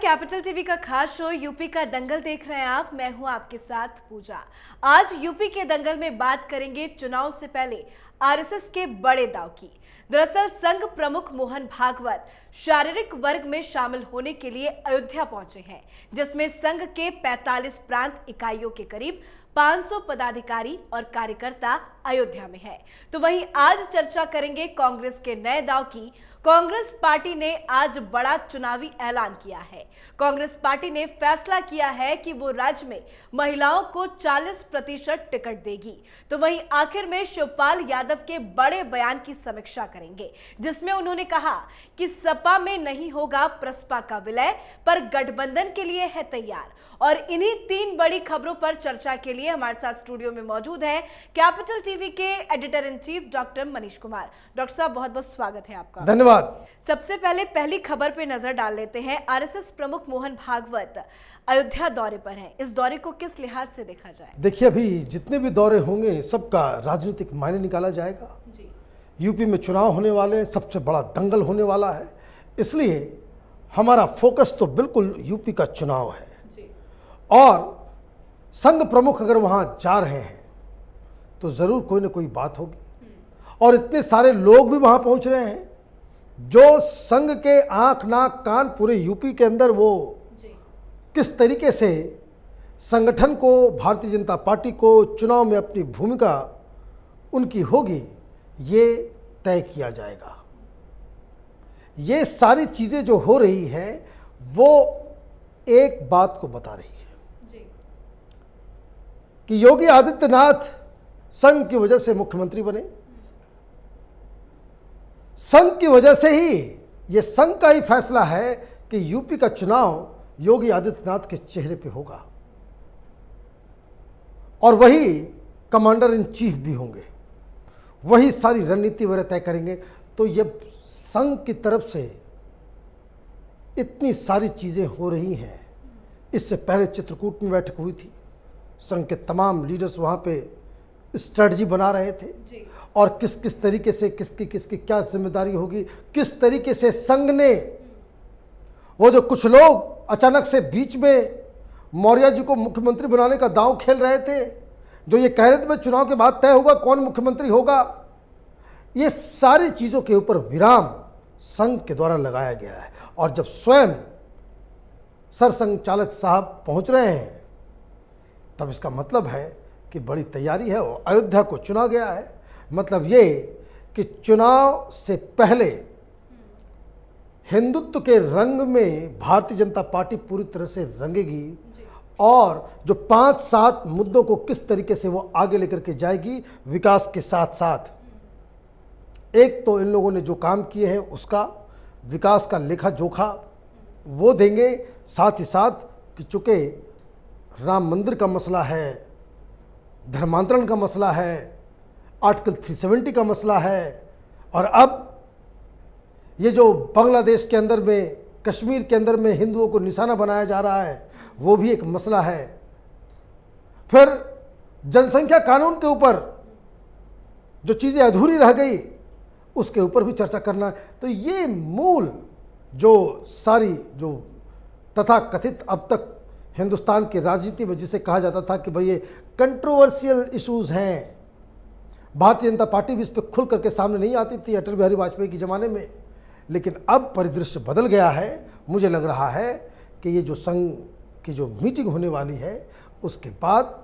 Capital TV का खास show UP का दंगल देख रहे हैं आप। मैं हूं आपके साथ पूजा। आज यूपी के दंगल में बात करेंगे चुनाव से पहले आरएसएस के बड़े दांव की। दरअसल संघ प्रमुख मोहन भागवत शारीरिक वर्ग में शामिल होने के लिए अयोध्या पहुंचे हैं, जिसमें संघ के 45 प्रांत इकाइयों के करीब 500 पदाधिकारी और कार्यकर्ता अयोध्या में है। तो वहीं आज चर्चा करेंगे कांग्रेस के नए दांव की। कांग्रेस पार्टी ने आज बड़ा चुनावी ऐलान किया है। कांग्रेस पार्टी ने फैसला किया है कि वो राज्य में महिलाओं को 40% टिकट देगी। तो वहीं आखिर में शिवपाल यादव के बड़े बयान की समीक्षा करेंगे, जिसमें उन्होंने कहा कि सपा में नहीं होगा प्रसपा का विलय, पर गठबंधन के लिए है तैयार। और इन्हीं 3 बड़ी खबरों पर चर्चा के लिए हमारे साथ स्टूडियो में मौजूद है कैपिटल टीवी के editor in chief doctor Manish Kumar. Doctor साहब, बहुत बहुत स्वागत है आपका। धन्यवाद। सबसे पहले पहली खबर पे नजर डाल लेते हैं। आरएसएस प्रमुख मोहन भागवत अयोध्या दौरे पर हैं। इस दौरे को किस लिहाज से देखा जाए? देखिए, अभी जितने भी दौरे होंगे सबका राजनीतिक मायने निकाला जाएगा जी। यूपी में चुनाव होने वाले हैं, सबसे बड़ा दंगल होने वाला है, इसलिए हमारा फोकस तो बिल्कुल यूपी का चुनाव है। जी। और संघ प्रमुख अगर वहाँ जा रहे हैं तो ज़रूर कोई ना कोई बात होगी। और इतने सारे लोग भी वहाँ पहुँच रहे हैं जो संघ के आँख नाक कान पूरे यूपी के अंदर वो जी। किस तरीके से संगठन को, भारतीय जनता पार्टी को चुनाव में अपनी भूमिका उनकी होगी, ये तय किया जाएगा। ये सारी चीज़ें जो हो रही हैं वो एक बात को बता रही है जी। कि योगी आदित्यनाथ संघ की वजह से मुख्यमंत्री बने। संघ की वजह से ही, ये संघ का ही फैसला है कि यूपी का चुनाव योगी आदित्यनाथ के चेहरे पे होगा और वही कमांडर इन चीफ भी होंगे, वही सारी रणनीति वगैरह तय करेंगे। तो ये संघ की तरफ से इतनी सारी चीज़ें हो रही हैं। इससे पहले चित्रकूट में बैठक हुई थी, संघ के तमाम लीडर्स वहाँ पे स्ट्रेटजी बना रहे थे जी। और किस किस तरीके से किसकी क्या जिम्मेदारी होगी, किस तरीके से संघ ने, वो जो कुछ लोग अचानक से बीच में मौर्य जी को मुख्यमंत्री बनाने का दांव खेल रहे थे, जो ये कह रहे थे भाई चुनाव के बाद तय होगा कौन मुख्यमंत्री होगा, ये सारी चीज़ों के ऊपर विराम संघ के द्वारा लगाया गया है। और जब स्वयं सरसंघ चालक साहब पहुंच रहे हैं तब इसका मतलब है कि बड़ी तैयारी है और अयोध्या को चुना गया है। मतलब ये कि चुनाव से पहले हिंदुत्व के रंग में भारतीय जनता पार्टी पूरी तरह से रंगेगी और जो 5-7 मुद्दों को किस तरीके से वो आगे लेकर के जाएगी विकास के साथ साथ। एक तो इन लोगों ने जो काम किए हैं उसका विकास का लेखा जोखा वो देंगे, साथ ही साथ कि चूँकि राम मंदिर का मसला है, धर्मांतरण का मसला है, आर्टिकल 370 का मसला है, और अब ये जो बांग्लादेश के अंदर में, कश्मीर के अंदर में हिंदुओं को निशाना बनाया जा रहा है वो भी एक मसला है। फिर जनसंख्या कानून के ऊपर जो चीज़ें अधूरी रह गई उसके ऊपर भी चर्चा करना है। तो ये मूल जो सारी जो तथाकथित अब तक हिंदुस्तान की राजनीति में जिसे कहा जाता था कि भाई ये कंट्रोवर्शियल इश्यूज़ हैं, भारतीय जनता पार्टी भी इस पर खुल करके सामने नहीं आती थी अटल बिहारी वाजपेयी के ज़माने में, लेकिन अब परिदृश्य बदल गया है। मुझे लग रहा है कि ये जो संघ की जो मीटिंग होने वाली है उसके बाद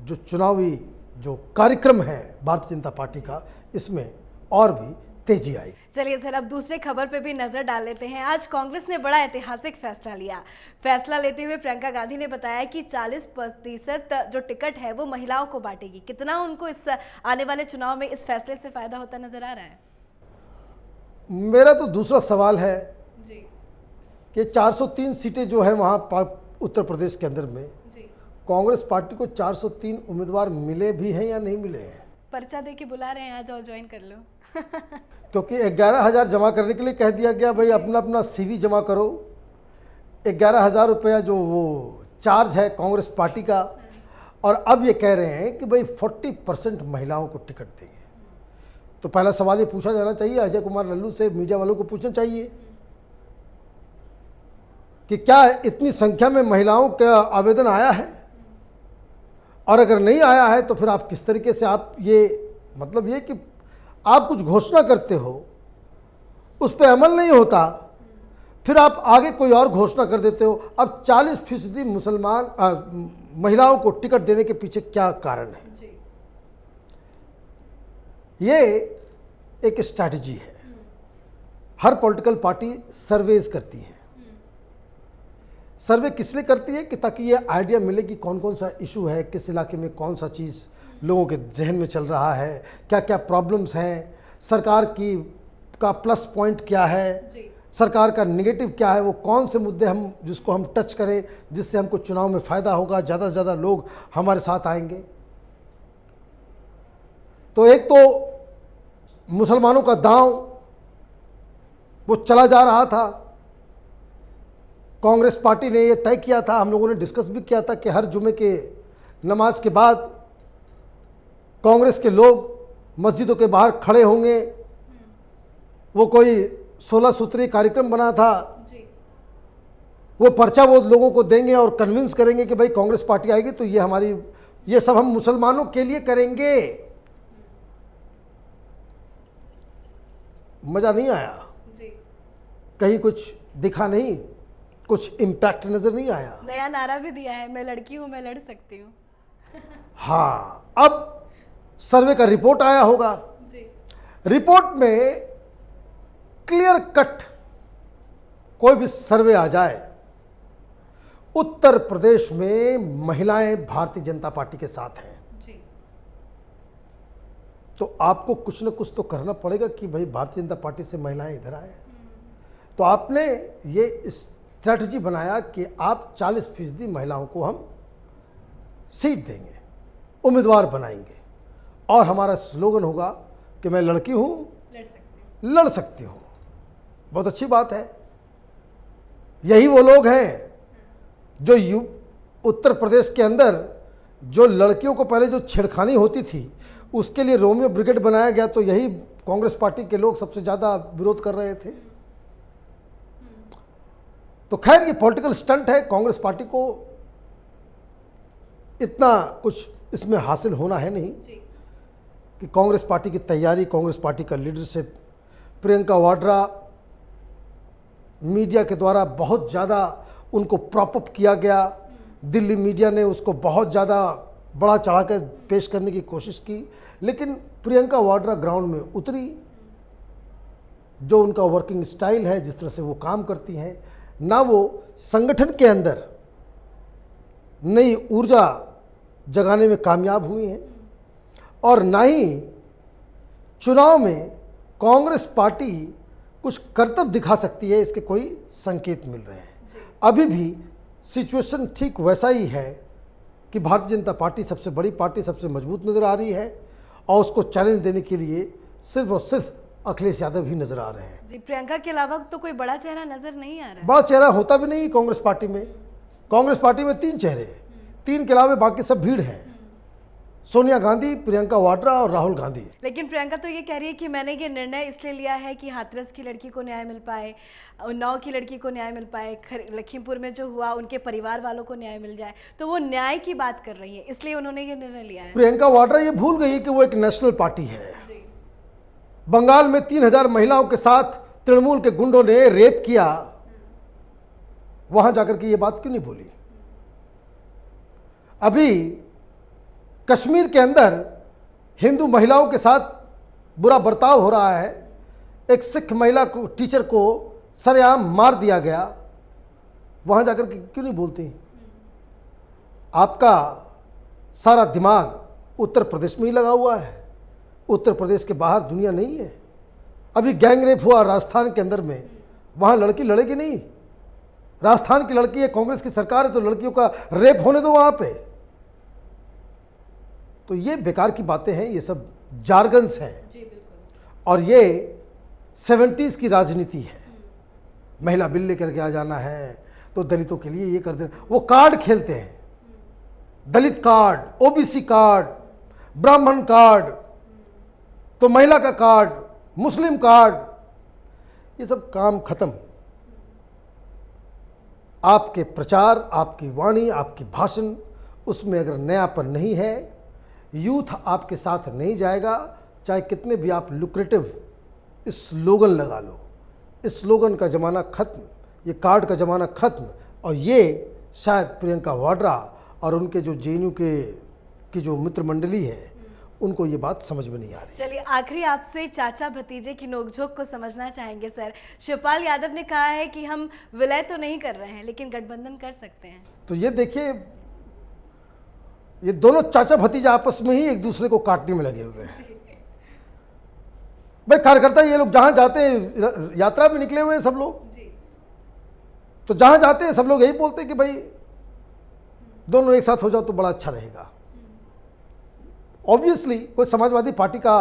जो चुनावी जो कार्यक्रम है भारतीय जनता पार्टी का, इसमें और भी तेजी आई। चलिए सर, अब दूसरे खबर पे भी नजर डाल लेते हैं। आज कांग्रेस ने बड़ा ऐतिहासिक फैसला लिया। फैसला लेते हुए प्रियंका गांधी ने बताया कि 40% जो टिकट है वो महिलाओं को बांटेगी। कितना उनको इस आने वाले चुनाव में इस फैसले से फायदा होता नजर आ रहा है? मेरा तो दूसरा सवाल है जी। कि 403 सीटें जो है वहाँ उत्तर प्रदेश के अंदर में जी। कांग्रेस पार्टी को 403 उम्मीदवार मिले भी हैं या नहीं मिले हैं? पर्चा दे के बुला रहे हैं, आ जाओ ज्वाइन कर लो। क्योंकि 11,000 जमा करने के लिए कह दिया गया, भाई अपना अपना CV जमा करो। 11,000 रुपया जो वो चार्ज है कांग्रेस पार्टी का, और अब ये कह रहे हैं कि भाई 40% महिलाओं को टिकट देंगे। तो पहला सवाल ये पूछा जाना चाहिए, अजय कुमार लल्लू से, मीडिया वालों को पूछना चाहिए कि क्या इतनी संख्या में महिलाओं का आवेदन आया है, और अगर नहीं आया है तो फिर आप किस तरीके से आप ये मतलब ये कि आप कुछ घोषणा करते हो, उस पर अमल नहीं होता, फिर आप आगे कोई और घोषणा कर देते हो। अब 40% मुसलमान महिलाओं को टिकट देने के पीछे क्या कारण है? ये एक स्ट्रैटेजी है। हर पॉलिटिकल पार्टी सर्वेज करती है। सर्वे किस लिए करती है? कि ताकि ये आइडिया मिले कि कौन कौन सा इशू है, किस इलाके में कौन सा चीज़ लोगों के जहन में चल रहा है, क्या क्या प्रॉब्लम्स हैं, सरकार की का प्लस पॉइंट क्या है, सरकार का नेगेटिव क्या है, वो कौन से मुद्दे हम जिसको हम टच करें जिससे हमको चुनाव में फ़ायदा होगा, ज़्यादा से ज़्यादा लोग हमारे साथ आएंगे। तो एक तो मुसलमानों का दांव वो चला जा रहा था। कांग्रेस पार्टी ने ये तय किया था, हम लोगों ने डिस्कस भी किया था कि हर जुमे के नमाज के बाद कांग्रेस के लोग मस्जिदों के बाहर खड़े होंगे। वो कोई 16 सूत्रीय कार्यक्रम बना था। वो पर्चा वो लोगों को देंगे और कन्विंस करेंगे कि भाई कांग्रेस पार्टी आएगी तो ये सब हम मुसलमानों के लिए करेंगे। मज़ा नहीं आया, कहीं कुछ दिखा नहीं, कुछ इम्पैक्ट नज़र नहीं आया। नया नारा भी दिया है, मैं लड़की हूँ मैं लड़ सकती हूँ। हाँ, अब सर्वे का रिपोर्ट आया होगा। रिपोर्ट में क्लियर कट कोई भी सर्वे आ जाए, उत्तर प्रदेश में महिलाएं भारतीय जनता पार्टी के साथ हैं, तो आपको कुछ न कुछ तो करना पड़ेगा कि भाई भारतीय जनता पार्टी से महिलाएं इधर आए। तो आपने ये स्ट्रैटेजी बनाया कि आप 40% महिलाओं को हम सीट देंगे, उम्मीदवार बनाएंगे, और हमारा स्लोगन होगा कि मैं लड़की हूँ लड़ सकती हूँ। बहुत अच्छी बात है। यही वो लोग हैं जो उत्तर प्रदेश के अंदर जो लड़कियों को पहले जो छेड़खानी होती थी उसके लिए रोमियो ब्रिगेड बनाया गया, तो यही कांग्रेस पार्टी के लोग सबसे ज़्यादा विरोध कर रहे थे। तो खैर ये पॉलिटिकल स्टंट है, कांग्रेस पार्टी को इतना कुछ इसमें हासिल होना है नहीं कि कांग्रेस पार्टी की तैयारी, कांग्रेस पार्टी का लीडरशिप, प्रियंका वाड्रा मीडिया के द्वारा बहुत ज़्यादा उनको प्रॉप अप किया गया। दिल्ली मीडिया ने उसको बहुत ज़्यादा बड़ा चढ़ा कर पेश करने की कोशिश की, लेकिन प्रियंका वाड्रा ग्राउंड में उतरी। जो उनका वर्किंग स्टाइल है, जिस तरह से वो काम करती हैं, ना वो संगठन के अंदर नई ऊर्जा जगाने में कामयाब हुई हैं, और ना ही चुनाव में कांग्रेस पार्टी कुछ करतब दिखा सकती है, इसके कोई संकेत मिल रहे हैं। अभी भी सिचुएशन ठीक वैसा ही है कि भारतीय जनता पार्टी सबसे बड़ी पार्टी, सबसे मजबूत नज़र आ रही है, और उसको चैलेंज देने के लिए सिर्फ और सिर्फ अखिलेश यादव ही नज़र आ रहे हैं। जी, प्रियंका के अलावा तो कोई बड़ा चेहरा नजर नहीं आ रहा है। बड़ा चेहरा होता भी नहीं कांग्रेस पार्टी में। कांग्रेस पार्टी में 3 चेहरे हैं, 3 के अलावा बाकी सब भीड़ हैं। सोनिया गांधी, प्रियंका वाड्रा और राहुल गांधी। लेकिन प्रियंका तो ये कह रही है कि मैंने ये निर्णय इसलिए लिया है कि हाथरस की लड़की को न्याय मिल पाए, उन्नाव की लड़की को न्याय मिल पाए, लखीमपुर में जो हुआ उनके परिवार वालों को न्याय मिल जाए। तो वो न्याय की बात कर रही है, इसलिए उन्होंने ये निर्णय लिया है। प्रियंका वाड्रा ये भूल गई कि वो एक नेशनल पार्टी है। बंगाल में 3000 महिलाओं के साथ तृणमूल के गुंडों ने रेप किया, वहां जाकर के ये बात क्यों नहीं बोली? अभी कश्मीर के अंदर हिंदू महिलाओं के साथ बुरा बर्ताव हो रहा है। एक सिख महिला को, टीचर को सरेआम मार दिया गया, वहां जाकर के क्यों नहीं बोलती? आपका सारा दिमाग उत्तर प्रदेश में ही लगा हुआ है, उत्तर प्रदेश के बाहर दुनिया नहीं है। अभी गैंग रेप हुआ राजस्थान के अंदर में, वहां लड़की लड़ेगी नहीं। राजस्थान की लड़की है, कांग्रेस की सरकार है, तो लड़कियों का रेप होने दो वहां पे। तो ये बेकार की बातें हैं, ये सब जार्गन्स हैं। जी बिल्कुल। और ये 70s की राजनीति है। महिला बिल लेकर के आ जाना है तो दलितों के लिए ये कर देना। वो कार्ड खेलते हैं, दलित कार्ड, ओबीसी कार्ड, ब्राह्मण कार्ड, तो महिला का कार्ड, मुस्लिम कार्ड, ये सब काम खत्म। आपके प्रचार, आपकी वाणी, आपकी भाषण, उसमें अगर नयापन नहीं है, यूथ आपके साथ नहीं जाएगा। चाहे कितने भी आप लुक्रेटिव स्लोगन लगा लो, इस स्लोगन का ज़माना ख़त्म, ये कार्ड का ज़माना ख़त्म। और ये शायद प्रियंका वाड्रा और उनके जो जेएनयू की जो मित्र मंडली है, उनको ये बात समझ में नहीं आ रही। चलिए, आखिरी आपसे चाचा भतीजे की नोकझोंक को समझना चाहेंगे सर। शिवपाल यादव ने कहा है कि हम विलय तो नहीं कर रहे हैं, लेकिन गठबंधन कर सकते हैं। तो ये देखिए, ये दोनों चाचा भतीजा आपस में ही एक दूसरे को काटने में लगे हुए हैं। भाई कार्यकर्ता ये लोग जहां जाते हैं, यात्रा में निकले हुए हैं सब लोग, तो जहां जाते हैं सब लोग यही बोलते हैं कि भाई दोनों एक साथ हो जाओ तो बड़ा अच्छा रहेगा। ऑब्वियसली कोई समाजवादी पार्टी का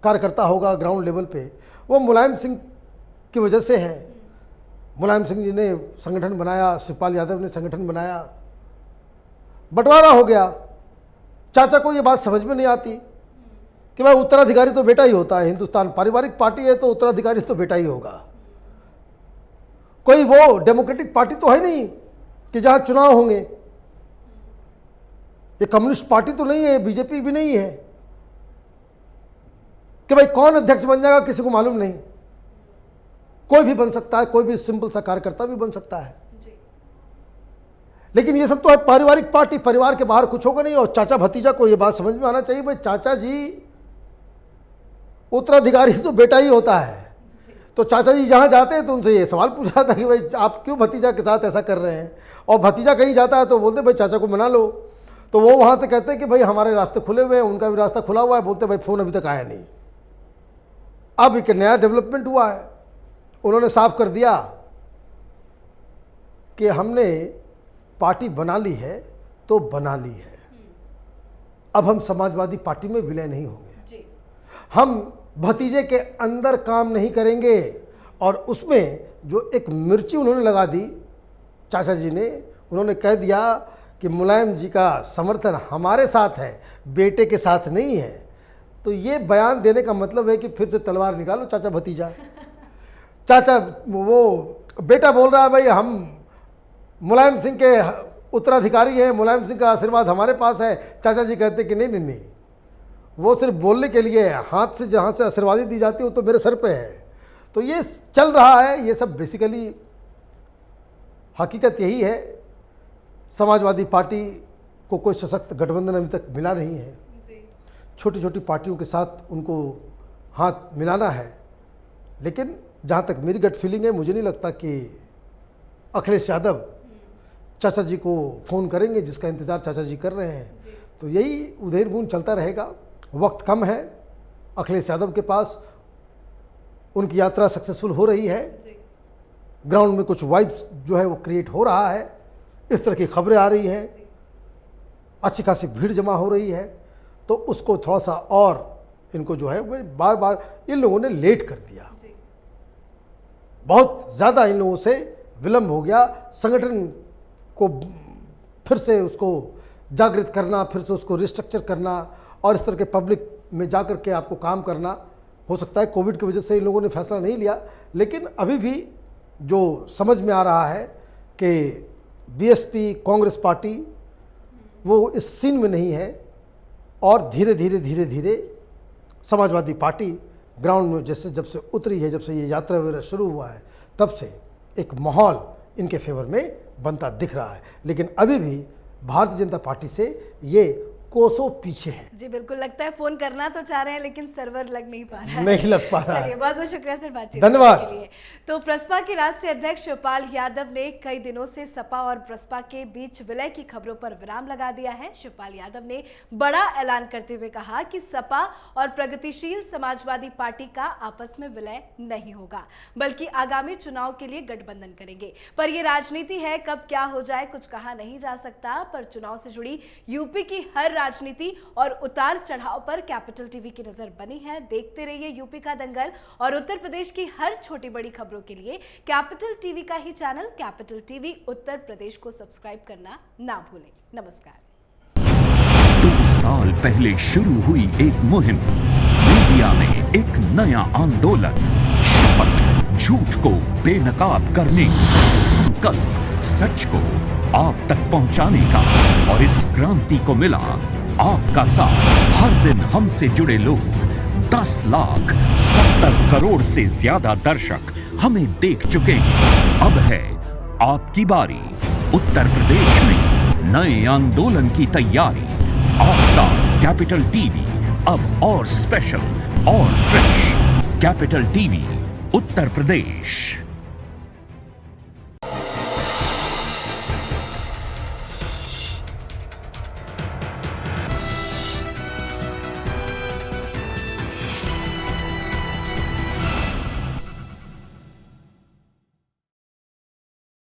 कार्यकर्ता होगा ग्राउंड लेवल पे, वो मुलायम सिंह की वजह से है। मुलायम सिंह जी ने संगठन बनाया, शिवपाल यादव ने संगठन बनाया, बंटवारा हो गया। चाचा को ये बात समझ में नहीं आती कि भाई उत्तराधिकारी तो बेटा ही होता है। हिंदुस्तान पारिवारिक पार्टी है तो उत्तराधिकारी तो बेटा ही होगा। कोई वो डेमोक्रेटिक पार्टी तो है नहीं कि जहां चुनाव होंगे। ये कम्युनिस्ट पार्टी तो नहीं है, बीजेपी भी नहीं है कि भाई कौन अध्यक्ष बन जाएगा किसी को मालूम नहीं। कोई भी बन सकता है, कोई भी सिंपल सा कार्यकर्ता भी बन सकता है। लेकिन ये सब तो है पारिवारिक पार्टी, परिवार के बाहर कुछ होगा नहीं। और चाचा भतीजा को ये बात समझ में आना चाहिए, भाई चाचा जी उत्तराधिकारी तो बेटा ही होता है। तो चाचा जी जहाँ जाते हैं तो उनसे ये सवाल पूछा था कि भाई आप क्यों भतीजा के साथ ऐसा कर रहे हैं। और भतीजा कहीं जाता है तो बोलते भाई चाचा को मना लो। तो वो वहाँ से कहते हैं कि भाई हमारे रास्ते खुले हुए हैं, उनका भी रास्ता खुला हुआ है। बोलते भाई फ़ोन अभी तक आया नहीं। अब एक नया डेवलपमेंट हुआ है, उन्होंने साफ कर दिया कि हमने पार्टी बना ली है तो बना ली है, अब हम समाजवादी पार्टी में विलय नहीं होंगे। हम भतीजे के अंदर काम नहीं करेंगे। और उसमें जो एक मिर्ची उन्होंने लगा दी चाचा जी ने, उन्होंने कह दिया कि मुलायम जी का समर्थन हमारे साथ है, बेटे के साथ नहीं है। तो ये बयान देने का मतलब है कि फिर से तलवार निकालो चाचा भतीजा। चाचा वो बेटा बोल रहा है भाई हम मुलायम सिंह के उत्तराधिकारी हैं, मुलायम सिंह का आशीर्वाद हमारे पास है। चाचा जी कहते कि नहीं नहीं नहीं, वो सिर्फ बोलने के लिए, हाथ से जहाँ से आशीर्वादी दी जाती है वो तो मेरे सर पे है। तो ये चल रहा है। ये सब बेसिकली हकीकत यही है, समाजवादी पार्टी को कोई सशक्त गठबंधन अभी तक मिला नहीं है। छोटी छोटी पार्टियों के साथ उनको हाथ मिलाना है। लेकिन जहाँ तक मेरी गट फीलिंग है, मुझे नहीं लगता कि अखिलेश यादव चाचा जी को फ़ोन करेंगे, जिसका इंतज़ार चाचा जी कर रहे हैं। तो यही उधेड़ बुन चलता रहेगा। वक्त कम है अखिलेश यादव के पास, उनकी यात्रा सक्सेसफुल हो रही है। ग्राउंड में कुछ वाइब्स जो है वो क्रिएट हो रहा है, इस तरह की खबरें आ रही हैं, अच्छी खासी भीड़ जमा हो रही है। तो उसको थोड़ा सा और इनको जो है बार बार इन लोगों ने लेट कर दिया, बहुत ज़्यादा इन लोगों से विलम्ब हो गया। संगठन को फिर से उसको जागृत करना, फिर से उसको रिस्ट्रक्चर करना और इस तरह के पब्लिक में जा कर के आपको काम करना, हो सकता है कोविड की वजह से इन लोगों ने फैसला नहीं लिया। लेकिन अभी भी जो समझ में आ रहा है कि बीएसपी कांग्रेस पार्टी वो इस सीन में नहीं है। और धीरे धीरे समाजवादी पार्टी ग्राउंड में जैसे जब से उतरी है, जब से ये यात्रा वगैरह शुरू हुआ है, तब से एक माहौल इनके फेवर में बनता दिख रहा है। लेकिन अभी भी भारतीय जनता पार्टी से ये कोसों पीछे है। जी बिल्कुल, लगता है फोन करना तो चाह रहे हैं लेकिन सर्वर लग नहीं पा रहा है। नहीं लग पा रहा है। चलिए, बहुत बहुत शुक्रिया सर बातचीत धन्यवाद के लिए। तो प्रसपा के राष्ट्रीय अध्यक्ष शिवपाल यादव ने कई दिनों से सपा और प्रसपा के बीच विलय की खबरों पर विराम लगा दिया है। शिवपाल यादव ने बड़ा ऐलान करते हुए कहा कि सपा और प्रगतिशील समाजवादी पार्टी का आपस में विलय नहीं होगा, बल्कि आगामी चुनाव के लिए गठबंधन करेंगे। पर यह राजनीति है, कब क्या हो जाए कुछ कहा नहीं जा सकता। पर चुनाव से जुड़ी यूपी की हर राजनीति और उतार चढ़ाव पर कैपिटल टीवी की नजर बनी है। देखते रहिए यूपी का दंगल और उत्तर प्रदेश की हर छोटी बड़ी खबरों के लिए कैपिटल टीवी का ही channel capital TV Uttar Pradesh को सब्सक्राइब करना ना भूलें। नमस्कार। साल पहले शुरू हुई एक मुहिम, मीडिया में एक नया आंदोलन, शपथ झूठ को बेनकाब करने की, संकल्प सच को आप तक पहुंचाने का। और इस क्रांति को मिला आपका साथ। हर दिन हमसे जुड़े लोग, 10,70 करोड़ से ज्यादा दर्शक हमें देख चुके हैं। अब है आपकी बारी। उत्तर प्रदेश में नए आंदोलन की तैयारी। आपका कैपिटल टीवी अब और स्पेशल और fresh. Capital TV Uttar Pradesh.